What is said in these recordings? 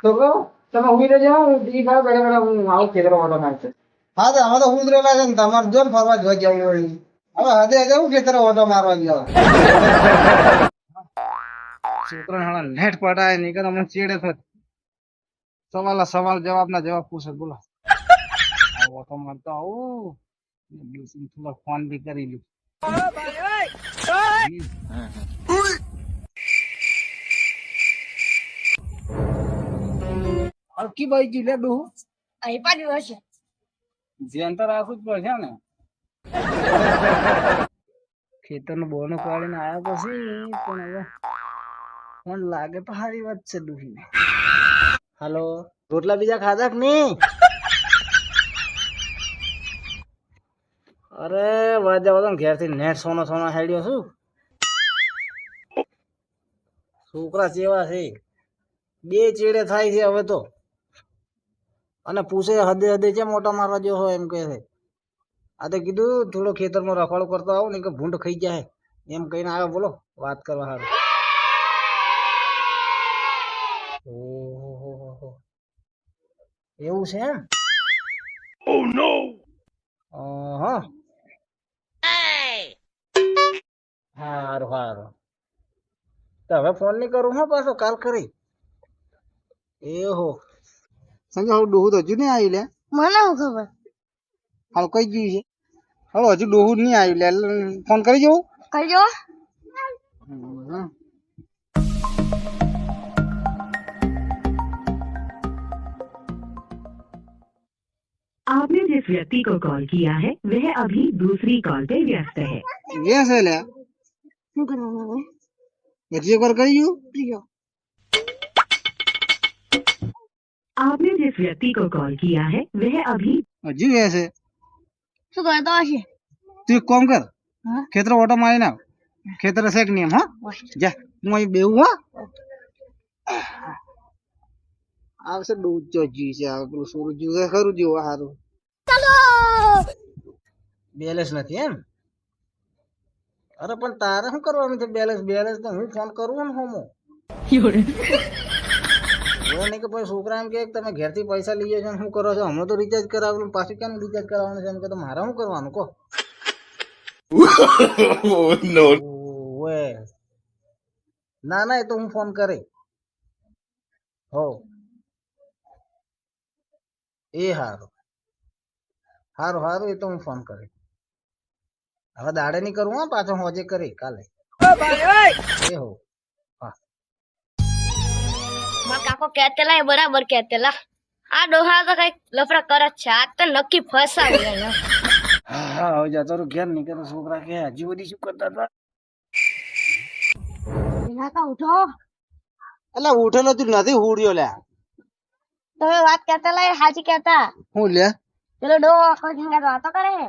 તો કહો તમે ઉભી રહેજો ઈ ખા બેઠા બેઠા હું આવું ખેતરો ઓટો મારશે. હા તો અમે તો ઉતરેલા છે ને તમારે જો ને ફરવા જોઈ જવું હોય. હવે હદે હદે હું ખેતર ઓટો મારવા ગયો. છોકરા હાલા નેટ પટાય નહીં કે અમને ચીડે થત. સવાલ જવાબ ના જવાબ પૂછે બોલો. ઓટો મારતો આવું થોડો ફોન બી કરી લ્યું. હલકી બાઈ જી લે ડું અહીં પાડ્યું હશે. ધ્યાન તો રાખવું જ પડશે ને. ખેતર નું બોનું કાઢીને આવ્યા પછી પણ હવે મને લાગે તો સારી વાત છે ડુહીને. હાલો રોટલા બીજા ખાધા કે નહીં? અરે વાજા વાજા ઘેર થી નેટ સોનો હેડ્યો છું. છોકરા ચેવા છે બે ચેડે થાય છે હવે તો. અને પૂછે હદે હદે છે મોટા મારવા જો હોય એમ કહે છે. આ તો કીધું થોડો ખેતરમાં રખવાડો કરતો આવું ને કે ભૂંડ ખાઈ જાય એમ કહીને આવ્યો બોલો વાત કરવા સારું. ઓહો એવું છે એમ? ઓહ નો. હા હારું હારું તો હવે ફોન નહીં કરું હા પાછો કાલ કરી. એહો સંજય હવે ડોહું તો હજુ નહીં આવી લે. મને શું ખબર. હાલ કઈ ગયું છે? હવે હજુ ડોહું નહીં આવ્યું લે ફોન કરી જવું. કરજો. आपने जिस व्यक्ति को कॉल किया है वह अभी दूसरी कॉल पे व्यस्त है. ये છે લે શું કરવાનું હવે? હજી એકવાર કરી જવું. કરજો. आपने जिस व्यक्ति को कॉल किया है वह अभी હજી એ છે. શું કરતો હશે? તું એક કામ કર હા? ખેતર ઓટો મારી નાખ. ખેતર હશે કે નહીં એમ? હા જા હું અહીં બેવું. હા આવશે દૂધ ચોજી છે આ પેલું સૂરજ છે ખરું જેવું સારું. બેલેન્સ નથી એમ? અરે પણ તારે શું કરવાનું છે બેલેન્સ તો હું ફોન કરું ને હોમો. નહીં કે પછી છોકરા એમ કે તમે ઘેરથી પૈસા લઈએ છો શું કરો છો હમણાં તો રિચાર્જ કરાવેલું પાછું કેમ રિચાર્જ કરાવવાનું છે એમ કે મારે શું કરવાનું કહો. ના ના એ તો હું ફોન કરે હો એ સારું સારું સારું એ તો હું ફોન કરે. હવે દાડે નહીં કરું હા પાછો હોજે કરી કાલે. એ હો મારા કાકો કહેતેલા એ બરાબર કહેતેલા. આ ડોહા તો કઈક લફડા કરે છે. આ તો નક્કી ફસાવું એને. હા હવે જતો રહું ઘેર નહીં કરે છોકરા કે હજી બધી શું કરતા હતા. કાકા ઉઠો. એટલે ઉઠેલો તું નથી હુડ્યો લે. તમે વાત કહેતેલા એ સાચી કહેતા. હું લે પેલો ડોહો આખો દિવસ વાતો કરે છે.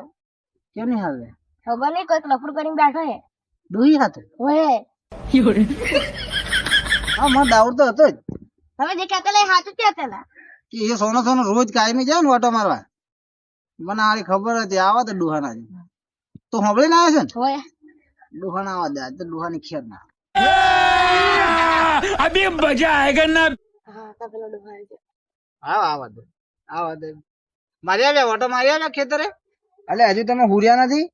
કેમ નહીં હાલ લે ખબર નહીં કોઈક લફડું કરીને બેઠો છે. ડોહી હાથે ઓય હા મને દાવડ તો હતો જ તમે જે કહેતેલા એ સાચું કહેતેલા. કે એ સોનો રોજ કાયમી જાય ને ઓટો મારવા. મને આની ખબર હતી આવા તો ડોહાના તો સાંભળીને આવ્યો છે ને ઓય ડોહાના આવા દે તો ડોહાની ખેર ના અભી મજા આયેગા ના. હા તો પેલો ડોહા છે. આવા દે મારી આવ્યા ઓટો મારી આવ્યા ખેતરે. એટલે હજુ તમે હુર્યા નથી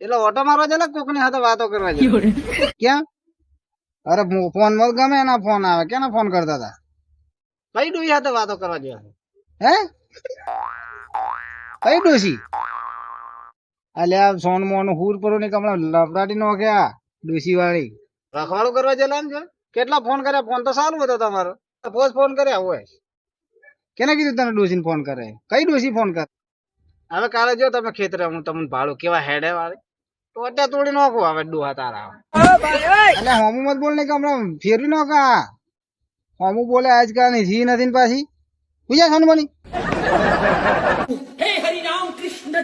એટલે ઓટો મારવા જાય કોકની સાથે વાતો કરવા જાય. ક્યાં? અરે ફોન માં ગમે એના ફોન આવે કેના ફોન કરતા હતા? કઈ ડોહી સાથે વાતો કરવા જાય? હે કઈ ડોસી? અલ્યા સોન મોન હુર પરો ની કમળા લપડાટી નો ક્યાં ડોસી વાળી રખવાડું કરવા જાય છે. કેટલા ફોન કર્યા? ફોન તો સારું હતો તમારો. પોસ્ટ ફોન કર્યા હોય. કેને કીધું તને ડોસી ફોન કરે? કઈ ડોસી ફોન કરે? હવે કાલે જો તમે ખેતરે હું તમને ભાડું કેવા હેડે વાળી તો અત્યારે તોડી નાખું. હવે ડોહા તારા એટલે હોમું મત બોલ ને કે હમણાં ફેરવી નાખા. હોમું બોલે આજકાલ ની જી નથી ને પાછી પૂજા ખાનું બની. હે હરિ રામ કૃષ્ણ